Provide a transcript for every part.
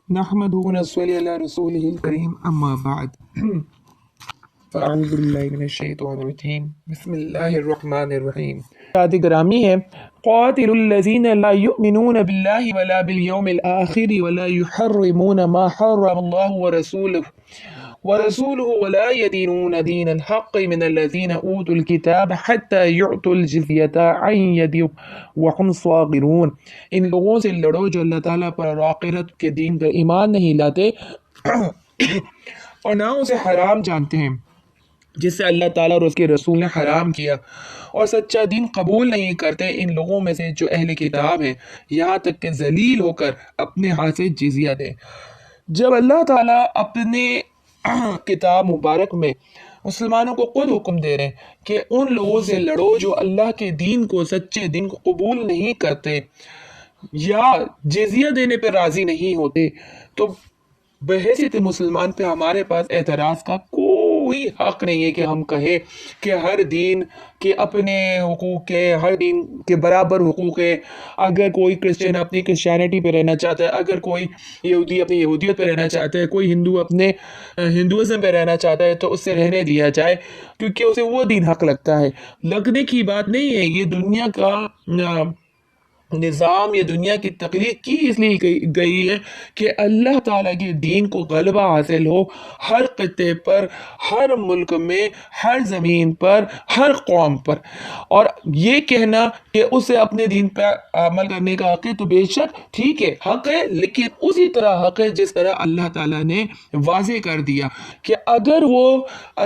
نحمده ونصلي على رسوله الكريم أما بعد فأعوذ بالله من الشيطان الرجيم بسم الله الرحمن الرحيم عزیز گرامی ہے قاتل الذين لا يؤمنون بالله ولا باليوم الآخر ولا يحرمون ما حرم الله ورسوله ولا يدينون دين الحق من الذين أوتوا الكتاب حتى يعطوا الجزية عن يد وهم صاغرون۔ ان لوگوں سے لڑو جو اللہ تعالیٰ پر اور آخرت کے دین پر ایمان نہیں لاتے اور نہ اسے حرام جانتے ہیں جس سے اللہ تعالیٰ اور اس کے رسول نے حرام کیا، اور سچا دین قبول نہیں کرتے ان لوگوں میں سے جو اہل کتاب ہیں، یہاں تک کہ ذلیل ہو کر اپنے ہاتھ سے جزیہ دیں۔ جب اللہ تعالیٰ اپنے کتاب مبارک میں مسلمانوں کو خود حکم دے رہے ہیں کہ ان لوگوں سے لڑو جو اللہ کے دین کو، سچے دین کو قبول نہیں کرتے یا جزیہ دینے پہ راضی نہیں ہوتے، تو بحیثیت مسلمان پہ ہمارے پاس اعتراض کا کوئی حق نہیں ہے کہ ہم کہیں کہ ہر دین کے اپنے حقوق ہے، ہر دین کے برابر حقوق ہے۔ اگر کوئی کرسچن اپنی کرسچینٹی پہ رہنا چاہتا ہے، اگر کوئی یہودی اپنی یہودیت پہ رہنا چاہتا ہے، کوئی ہندو اپنے ہندوازم پہ رہنا چاہتا ہے، تو اس سے رہنے دیا جائے، کیونکہ اسے وہ دین حق لگتا ہے۔ لگنے کی بات نہیں ہے، یہ دنیا کا نظام، یہ دنیا کی تخلیق کی اس لیے گئی ہے کہ اللہ تعالیٰ کے دین کو غلبہ حاصل ہو ہر خطے پر، ہر ملک میں، ہر زمین پر، ہر قوم پر۔ اور یہ کہنا کہ اسے اپنے دین پر عمل کرنے کا حق ہے تو بے شک ٹھیک ہے، حق ہے، لیکن اسی طرح حق ہے جس طرح اللہ تعالیٰ نے واضح کر دیا کہ اگر وہ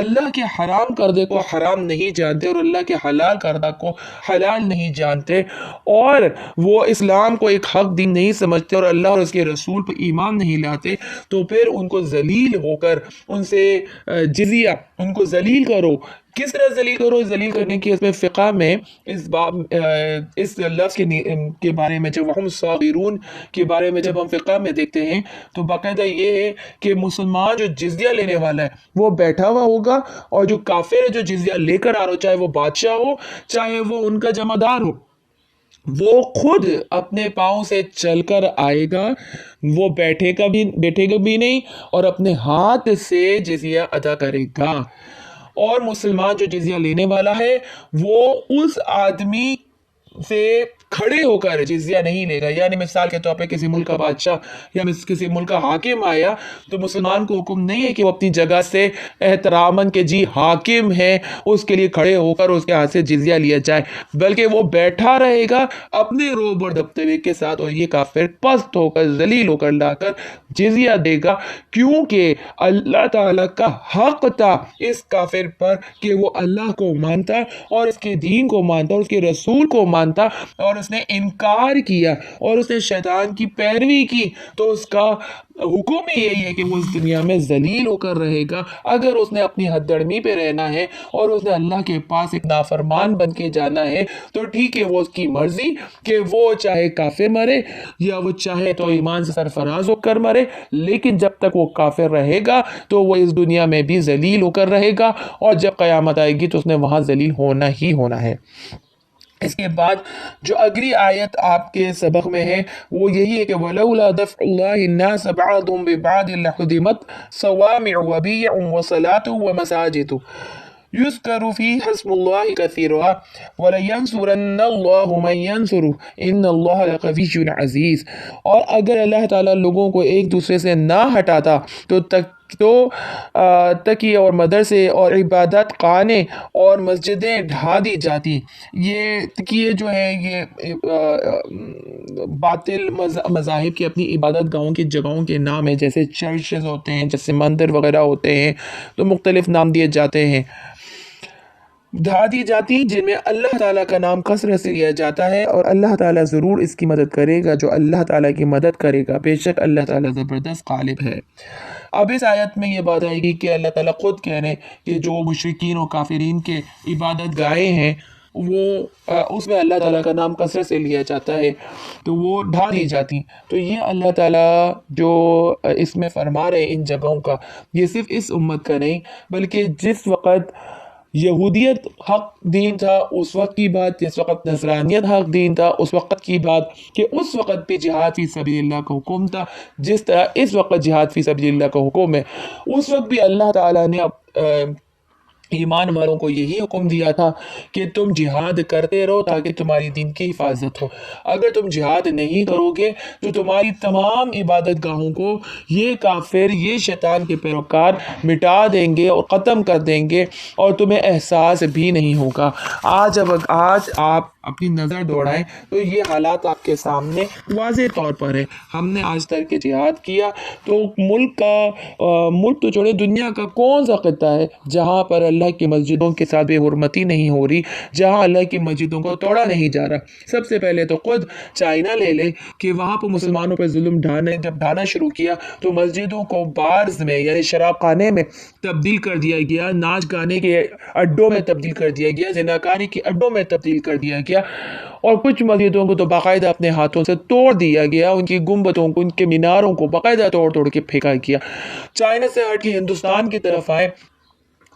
اللہ کے حرام کردے کو حرام نہیں جانتے اور اللہ کے حلال کردہ کو حلال نہیں جانتے، اور وہ اسلام کو ایک حق دین نہیں سمجھتے اور اللہ اور اس کے رسول پر ایمان نہیں لاتے، تو پھر ان کو ذلیل ہو کر ان سے جزیہ، ان کو ذلیل کرو۔ کس طرح ذلیل کرو؟ ذلیل کرنے کی اس میں فقہ میں اس لفظ کے بارے میں، جب ہم صاغرون کے بارے میں جب ہم فقہ میں دیکھتے ہیں تو باقاعدہ یہ ہے کہ مسلمان جو جزیہ لینے والا ہے وہ بیٹھا ہوا ہوگا، اور جو کافر ہے جو جزیہ لے کر آ رہا ہو، چاہے وہ بادشاہ ہو، چاہے وہ ان کا جمعدار ہو، وہ خود اپنے پاؤں سے چل کر آئے گا، وہ بیٹھے گا بھی نہیں، اور اپنے ہاتھ سے جزیہ ادا کرے گا۔ اور مسلمان جو جزیہ لینے والا ہے وہ اس آدمی سے کھڑے ہو کر جزیہ نہیں لے گا۔ یعنی مثال کے طور پہ کسی ملک کا بادشاہ یا کسی ملک کا حاکم آیا تو مسلمان کو حکم نہیں ہے کہ وہ اپنی جگہ سے احتراماً کہ جی حاکم ہے اس کے لیے کھڑے ہو کر اس کے ہاتھ سے جزیہ لیا جائے، بلکہ وہ بیٹھا رہے گا اپنے روب اور دبدبے کے ساتھ، اور یہ کافر پست ہو کر ذلیل ہو کر لا کر جزیہ دے گا، کیونکہ اللہ تعالیٰ کا حق تھا اس کافر پر کہ وہ اللہ کو مانتا اور اس کے دین کو مانتا اور اس کے رسول کو مانتا، اور اس نے انکار کیا اور اس نے شیطان کی پیروی کی، تو اس کا حکم ہی یہی ہے کہ وہ اس دنیا میں ذلیل ہو کر رہے گا۔ اگر اس نے اپنی حد درمی پہ رہنا ہے اور اس نے اللہ کے پاس ایک نافرمان بن کے جانا ہے تو ٹھیک ہے، وہ اس کی مرضی کہ وہ چاہے کافر مرے یا وہ چاہے تو ایمان سے سرفراز ہو کر مرے، لیکن جب تک وہ کافر رہے گا تو وہ اس دنیا میں بھی ذلیل ہو کر رہے گا، اور جب قیامت آئے گی تو اس نے وہاں ذلیل ہونا ہی ہونا ہے۔ اس کے بعد جو اگلی آیت آپ کے سبق میں ہے وہ یہی ہے کہ وَلَوْلَا دَفْعُ اللَّهِ النَّاسَ بَعْضُهُم بِبَعْضٍ لَحُدِمَتْ صَوَامِعُ وَبِيَعٌ وَصَلَاتٌ وَمَسَاجِدُ يُذْكَرُ فِيهَا اسْمُ اللَّهِ كَثِيرًا وَلَيَنْصُرَنَّ اللَّهُ مَن يَنْصُرُهُ إِنَّ اللَّهَ لَقَوِيٌّ عَزِيزٌ۔ اور اگر اللہ تعالیٰ لوگوں کو ایک دوسرے سے نہ ہٹاتا تو تقیہ اور مدرسے اور عبادت خانے اور مسجدیں ڈھا دی جاتی۔ یہ تقیہ جو ہے یہ باطل مذاہب کی اپنی عبادت گاہوں کی جگہوں کے نام ہیں، جیسے چرچز ہوتے ہیں، جیسے مندر وغیرہ ہوتے ہیں، تو مختلف نام دیے جاتے ہیں، ڈھا دی جاتی، جن میں اللہ تعالیٰ کا نام کثرت سے لیا جاتا ہے، اور اللہ تعالیٰ ضرور اس کی مدد کرے گا جو اللہ تعالیٰ کی مدد کرے گا، بے شک اللہ تعالیٰ زبردست غالب ہے۔ اب اس آیت میں یہ بات آئے گی کہ اللہ تعالیٰ خود کہہ رہے ہیں کہ جو مشرکین و کافرین کے عبادت گاہیں ہیں وہ اس میں اللہ تعالیٰ کا نام کثرت سے لیا جاتا ہے تو وہ ڈھا دی جاتی۔ تو یہ اللہ تعالیٰ جو اس میں فرما رہے ہیں ان جگہوں کا، یہ صرف اس امت کا نہیں بلکہ جس وقت یہودیت حق دین تھا اس وقت کی بات، جس وقت نصرانیت حق دین تھا اس وقت کی بات، کہ اس وقت بھی جہاد فی سبیل اللہ کا حکم تھا جس طرح اس وقت جہاد فی سبیل اللہ کا حکم ہے۔ اس وقت بھی اللہ تعالیٰ نے ایمان والوں کو یہی حکم دیا تھا کہ تم جہاد کرتے رہو تاکہ تمہاری دین کی حفاظت ہو۔ اگر تم جہاد نہیں کرو گے تو تمہاری تمام عبادت گاہوں کو یہ کافر، یہ شیطان کے پیروکار مٹا دیں گے اور ختم کر دیں گے، اور تمہیں احساس بھی نہیں ہوگا۔ آج آپ اپنی نظر دوڑائیں تو یہ حالات آپ کے سامنے واضح طور پر ہے۔ ہم نے آج تک کے جہاد کیا تو ملک تو چھوڑے، دنیا کا کون سا خطہ ہے جہاں پر اللہ کی مسجدوں کے ساتھ بے حرمتی نہیں ہو رہی، جہاں اللہ کی مسجدوں کو توڑا نہیں جا رہا؟ سب سے پہلے تو خود چائنا لے لے کہ وہاں پر مسلمانوں پہ ظلم جب ڈھانا شروع کیا تو مسجدوں کو بارز میں یعنی شراب خانے میں تبدیل کر دیا گیا، ناچ گانے کے اڈوں میں تبدیل کر دیا گیا، زناکاری کے اڈوں میں تبدیل کر دیا گیا، اور کچھ مسجدوں کو تو باقاعدہ اپنے ہاتھوں سے توڑ دیا گیا، ان کی گنبدوں کو، ان کے میناروں کو باقاعدہ توڑ کے پھینکا گیا۔ چائنا سے ہٹ کے ہندوستان کی طرف آئے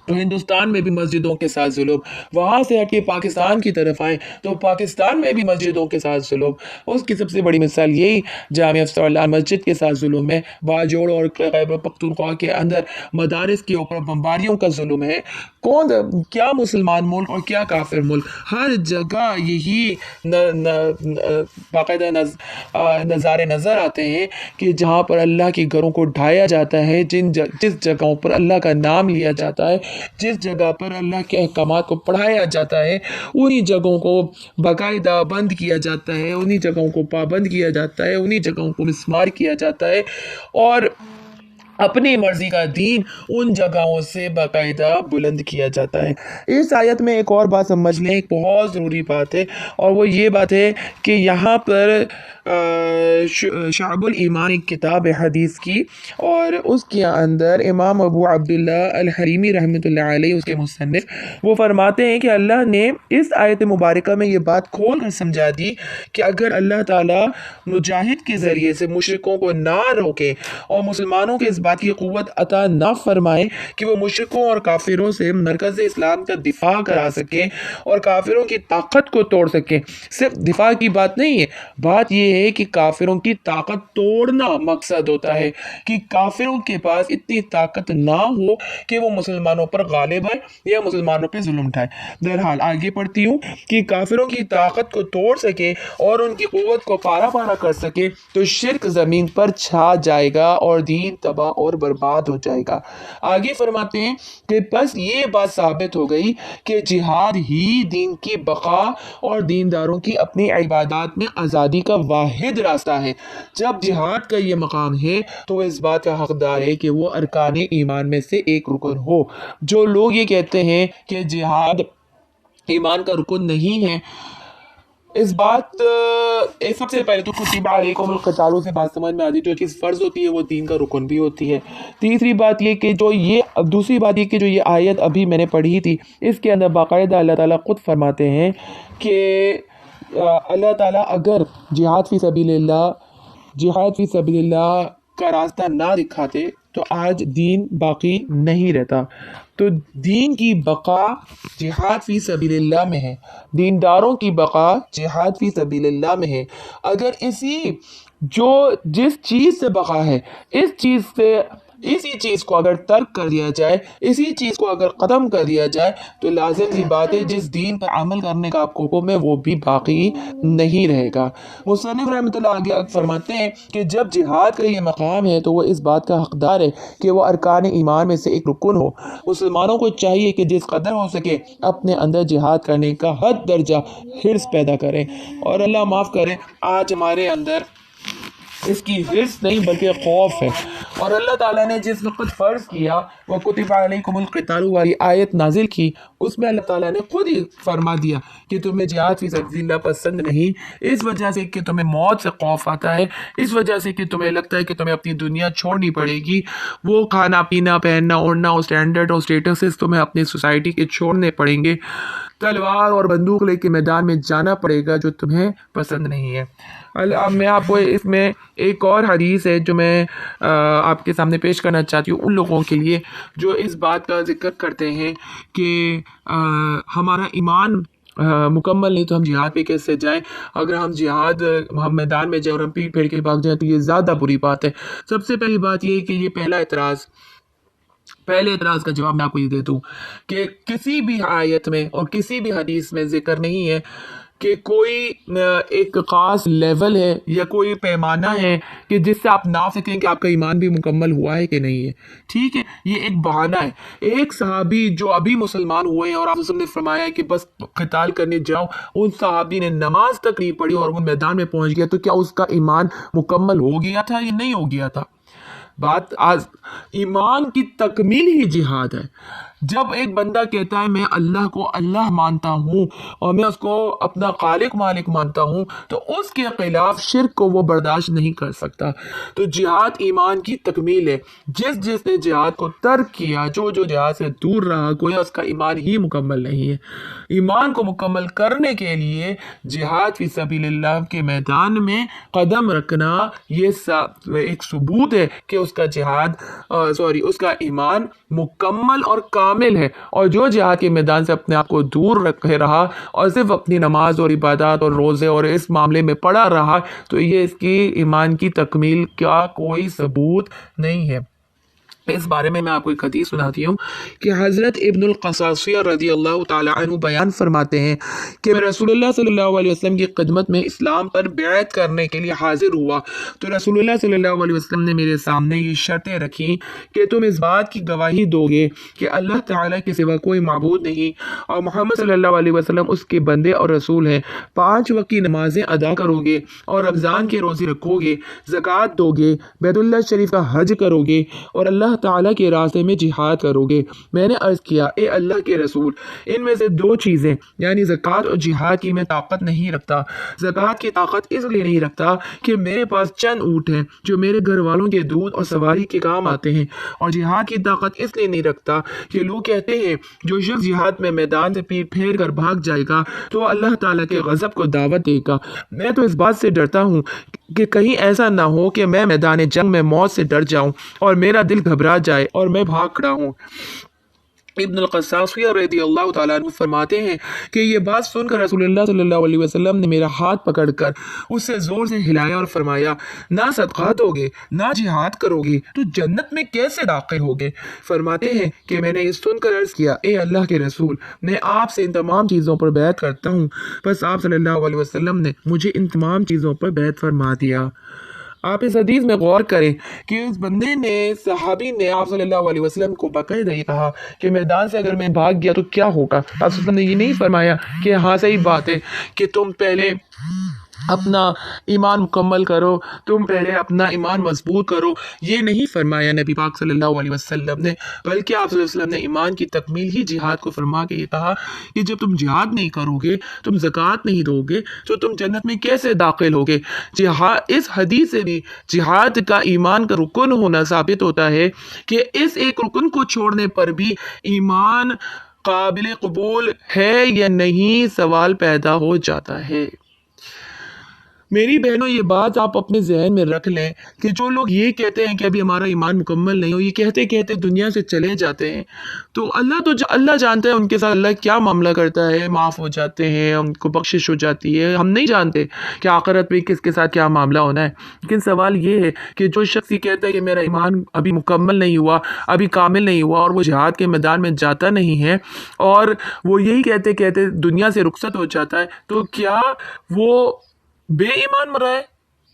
تو ہندوستان میں بھی مسجدوں کے ساتھ ظلم، وہاں سے ہٹ کے پاکستان کی طرف آئے تو پاکستان میں بھی مسجدوں کے ساتھ ظلم۔ اس کی سب سے بڑی مثال یہی جامعہ افسر مسجد کے ساتھ ظلم ہے، باجوڑ اور خیبر پختونخوا کے اندر مدارس کے اوپر بمباریوں کا ظلم ہے۔ کیا مسلمان ملک اور کیا کافر ملک، ہر جگہ یہی باقاعدہ نظارے نظر آتے ہیں کہ جہاں پر اللہ کے گھروں کو ڈھایا جاتا ہے، جس جگہوں پر اللہ کا نام لیا جاتا ہے، جس جگہ پر اللہ کے احکامات کو پڑھایا جاتا ہے، انہی جگہوں کو باقاعدہ بند کیا جاتا ہے، انہی جگہوں کو پابند کیا جاتا ہے، انہی جگہوں کو مسمار کیا جاتا ہے، اور اپنی مرضی کا دین ان جگہوں سے باقاعدہ بلند کیا جاتا ہے۔ اس آیت میں ایک اور بات سمجھ لیں، ایک بہت ضروری بات ہے، اور وہ یہ بات ہے کہ یہاں پر شعب الایمان ایک کتاب ہے حدیث کی، اور اس کے اندر امام ابو عبداللہ الحریمی رحمۃ اللہ علیہ اس کے مصنف وہ فرماتے ہیں کہ اللہ نے اس آیت مبارکہ میں یہ بات کھول کر سمجھا دی کہ اگر اللہ تعالیٰ مجاہد کے ذریعے سے مشرکوں کو نہ روکے اور مسلمانوں کے اس بات کی قوت عطا نہ فرمائے کہ وہ مشرکوں اور کافروں سے مرکز اسلام کا دفاع کرا سکیں اور کافروں کی طاقت کو توڑ سکیں، صرف دفاع کی بات نہیں ہے، بات یہ ہے کہ کافروں کی طاقت توڑنا مقصد ہوتا ہے، کہ کافروں کے پاس اتنی طاقت نہ ہو کہ وہ مسلمانوں پر غالب آئے یا مسلمانوں پہ ظلم ڈھائے۔ بہرحال آگے پڑھتی ہوں کہ کافروں کی طاقت کو توڑ سکے اور ان کی قوت کو پارا پارا کر سکے تو شرک زمین پر چھا جائے گا اور دین تباہ اور برباد ہو جائے گا۔ آگے فرماتے ہیں کہ بس یہ بات ثابت ہو گئی کہ جہاد ہی دین کی بقا اور دینداروں کی اپنی عبادات میں آزادی کا واحد راستہ ہے۔ جب جہاد کا یہ مقام ہے تو وہ اس بات کا حقدار ہے کہ وہ ارکان ایمان میں سے ایک رکن ہو۔ جو لوگ یہ کہتے ہیں کہ جہاد ایمان کا رکن نہیں ہے، اس بات سب سے پہلے تو کتب علیکم القتال سے بات سمجھ میں آتی ہے، جو چیز فرض ہوتی ہے وہ دین کا رکن بھی ہوتی ہے۔ دوسری بات یہ کہ جو یہ آیت ابھی میں نے پڑھی تھی، اس کے اندر باقاعدہ اللہ تعالیٰ خود فرماتے ہیں کہ اللہ تعالیٰ اگر جہاد فی سبیل اللہ کا راستہ نہ دکھاتے تو آج دین باقی نہیں رہتا۔ تو دین کی بقا جہاد فی سبیل اللہ میں ہے، دینداروں کی بقا جہاد فی سبیل اللہ میں ہے۔ اگر جس چیز سے بقا ہے، اسی چیز کو اگر ترک کر دیا جائے، اسی چیز کو اگر ختم کر دیا جائے تو لازم سی بات ہے جس دین پر عمل کرنے کا آپ کو حکم ہے وہ بھی باقی نہیں رہے گا۔ مصنف رحمۃ اللہ آگے فرماتے ہیں کہ جب جہاد کا یہ مقام ہے تو وہ اس بات کا حقدار ہے کہ وہ ارکان ایمان میں سے ایک رکن ہو۔ مسلمانوں کو چاہیے کہ جس قدر ہو سکے اپنے اندر جہاد کرنے کا حد درجہ حرص پیدا کریں، اور اللہ معاف کرے آج ہمارے اندر اس کی حرص نہیں بلکہ خوف ہے۔ اور اللہ تعالیٰ نے جس وقت فرض کیا وہ کتب علیکم القتال والی آیت نازل کی، اس میں اللہ تعالیٰ نے خود ہی فرما دیا کہ تمہیں جہاد فی سبیل اللہ پسند نہیں، اس وجہ سے کہ تمہیں موت سے خوف آتا ہے، اس وجہ سے کہ تمہیں لگتا ہے کہ تمہیں اپنی دنیا چھوڑنی پڑے گی، وہ کھانا پینا پہننا اوڑھنا اور اسٹینڈرڈ اور اسٹیٹسز تمہیں اپنی سوسائٹی کے چھوڑنے پڑیں گے، تلوار اور بندوق لے کے میدان میں جانا پڑے گا جو تمہیں پسند نہیں ہے۔ اب میں آپ کو اس میں ایک اور حدیث ہے جو میں آپ کے سامنے پیش کرنا چاہتی ہوں ان لوگوں کے لیے جو اس بات کا ذکر کرتے ہیں کہ ہمارا ایمان مکمل نہیں تو ہم جہاد پہ کیسے جائیں، اگر ہم میدان میں جائیں اور ہم پیٹ پھیر کے بھاگ جائیں تو یہ زیادہ بری بات ہے۔ سب سے پہلی بات یہ ہے کہ یہ پہلے اعتراض کا جواب میں آپ کو یہ دیتا ہوں کہ کسی بھی آیت میں اور کسی بھی حدیث میں ذکر نہیں ہے کہ کوئی ایک خاص لیول ہے یا کوئی پیمانہ ہے کہ جس سے آپ ناپ سکیں کہ آپ کا ایمان بھی مکمل ہوا ہے کہ نہیں ہے۔ ٹھیک ہے، یہ ایک بہانہ ہے۔ ایک صحابی جو ابھی مسلمان ہوئے ہیں اور آپ نے فرمایا کہ بس قتال کرنے جاؤ، ان صحابی نے نماز تک نہیں پڑھی اور وہ میدان میں پہنچ گیا، تو کیا اس کا ایمان مکمل ہو گیا تھا یا نہیں ہو گیا تھا؟ ایمان کی تکمیل ہی جہاد ہے۔ جب ایک بندہ کہتا ہے میں اللہ کو اللہ مانتا ہوں اور میں اس کو اپنا خالق مالک مانتا ہوں، تو اس کے خلاف شرک کو وہ برداشت نہیں کر سکتا۔ تو جہاد ایمان کی تکمیل ہے۔ جس نے جہاد کو ترک کیا، جو جہاد سے دور رہا، گویا اس کا ایمان ہی مکمل نہیں ہے۔ ایمان کو مکمل کرنے کے لیے جہاد فی سبیل اللہ کے میدان میں قدم رکھنا یہ ایک ثبوت ہے کہ اس کا ایمان مکمل اور کامل ہے۔ اور جو جہاد کے میدان سے اپنے آپ کو دور رکھے رہا اور صرف اپنی نماز اور عبادات اور روزے اور اس معاملے میں پڑا رہا، تو یہ اس کی ایمان کی تکمیل کا کوئی ثبوت نہیں ہے۔ اس بارے میں آپ کو ایک حدیث سناتی ہوں کہ حضرت ابن القصاصیہ رضی اللہ تعالی عنہ بیان فرماتے ہیں کہ میں رسول اللہ صلی اللہ علیہ وسلم کی خدمت میں اسلام پر بیعت کرنے کے لیے حاضر ہوا، تو رسول اللہ صلی اللہ علیہ وسلم نے میرے سامنے یہ شرطیں رکھی کہ تم اس بات کی گواہی دو گے کہ اللہ تعالیٰ کے سوا کوئی معبود نہیں اور محمد صلی اللہ علیہ وسلم اس کے بندے اور رسول ہیں، 5 وقت کی نمازیں ادا کرو گے اور رمضان کے روزے رکھو گے، زکوٰۃ دو گے، بیت اللہ شریف کا حج کرو گے اور اللہ تعالیٰ کے راستے میں جہاد کرو گے۔ میں نے عرض کیا اے اللہ کے رسول، ان میں سے 2 چیزیں یعنی زکوٰۃ اور جہاد کی میں طاقت نہیں رکھتا۔ زکوٰۃ کی طاقت اس لیے نہیں رکھتا کہ میرے پاس چند اونٹ ہیں جو میرے گھر والوں کے دودھ اور سواری کے کام آتے ہیں، اور جہاد کی طاقت اس لیے نہیں رکھتا کہ لوگ کہتے ہیں جو شخص جہاد میں میدان سے پیٹ پھیر کر بھاگ جائے گا تو اللہ تعالیٰ کے غضب کو دعوت دے گا۔ میں تو اس بات سے ڈرتا ہوں کہ کہیں ایسا نہ ہو کہ میں میدان جنگ میں موت سے ڈر جاؤں اور میرا دل گھبرا جائے اور میں بھاگ کھڑا ہوں۔ ابن القصاصیہ رضی اللہ تعالیٰ عنہ فرماتے ہیں کہ یہ بات سن کر رسول اللہ صلی اللہ علیہ وسلم نے میرا ہاتھ پکڑ کر اسے زور سے ہلایا اور فرمایا نہ صدقہ دو گے نہ جہاد کرو گے تو جنت میں کیسے داخل ہوگے؟ فرماتے ہیں کہ میں نے یہ سن کر عرض کیا اے اللہ کے رسول، میں آپ سے ان تمام چیزوں پر بیعت کرتا ہوں۔ بس آپ صلی اللہ علیہ وسلم نے مجھے ان تمام چیزوں پر بیعت فرما دیا۔ آپ اس حدیث میں غور کریں کہ اس بندے نے، صحابی نے آپ صلی اللہ علیہ وسلم کو باقاعدہ یہ کہا کہ میدان سے اگر میں بھاگ گیا تو کیا ہوگا۔ آپ صلی اللہ علیہ وسلم نے یہ نہیں فرمایا کہ ہاں صحیح بات ہے کہ تم پہلے اپنا ایمان مکمل کرو، تم پہلے اپنا ایمان مضبوط کرو، یہ نہیں فرمایا نبی پاک صلی اللہ علیہ وسلم نے، بلکہ آپ صلی اللہ علیہ وسلم نے ایمان کی تکمیل ہی جہاد کو فرما کے یہ کہا کہ جب تم جہاد نہیں کرو گے، تم زکوٰۃ نہیں دو گے تو تم جنت میں کیسے داخل ہوگے۔ اس حدیث سے بھی جہاد کا ایمان کا رکن ہونا ثابت ہوتا ہے کہ اس ایک رکن کو چھوڑنے پر بھی ایمان قابل قبول ہے یا نہیں سوال پیدا ہو جاتا ہے۔ میری بہنوں، یہ بات آپ اپنے ذہن میں رکھ لیں کہ جو لوگ یہ کہتے ہیں کہ ابھی ہمارا ایمان مکمل نہیں ہو، یہ کہتے کہتے دنیا سے چلے جاتے ہیں، تو اللہ جانتا ہے ان کے ساتھ اللہ کیا معاملہ کرتا ہے، معاف ہو جاتے ہیں، ان کو بخشش ہو جاتی ہے۔ ہم نہیں جانتے کہ آخرت میں کس کے ساتھ کیا معاملہ ہونا ہے، لیکن سوال یہ ہے کہ جو شخص یہ کہتا ہے کہ میرا ایمان ابھی مکمل نہیں ہوا، ابھی کامل نہیں ہوا، اور وہ جہاد کے میدان میں جاتا نہیں ہے اور وہ یہی کہتے کہتے دنیا سے رخصت ہو جاتا ہے، تو کیا وہ بے ایمان مرا ہے؟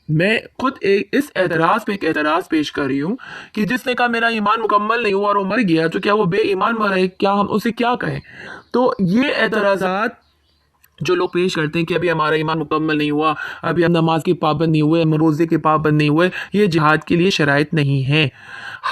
میں خود اس اعتراض پہ ایک اعتراض پیش کر رہی ہوں کہ جس نے کہا میرا ایمان مکمل نہیں ہوا اور وہ مر گیا، تو کیا وہ بے ایمان مرا ہے؟ کیا ہم اسے کیا کہیں؟ تو یہ اعتراضات جو لوگ پیش کرتے ہیں کہ ابھی ہمارا ایمان مکمل نہیں ہوا، ابھی ہم نماز کی پابند نہیں ہوئے، ہم روزے کے پابند نہیں ہوئے، یہ جہاد کے لیے شرائط نہیں ہیں۔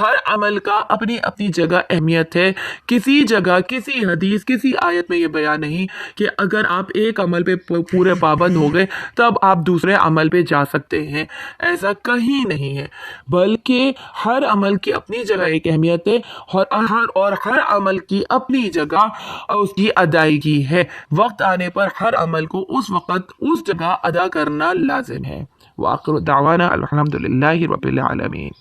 ہر عمل کا اپنی اپنی جگہ اہمیت ہے. کسی جگہ کسی حدیث کسی آیت میں یہ بیان نہیں کہ اگر آپ ایک عمل پہ پورے پابند ہو گئے تب آپ دوسرے عمل پہ جا سکتے ہیں. ایسا کہیں نہیں ہے، بلکہ ہر عمل کی اپنی جگہ ایک اہمیت ہے اور ہر عمل کی اپنی جگہ اس کی ادائیگی ہے. وقت آنے پر ہر عمل کو اس وقت اس جگہ ادا کرنا لازم ہے. وآخر دعوانا الحمدللہ رب العالمین.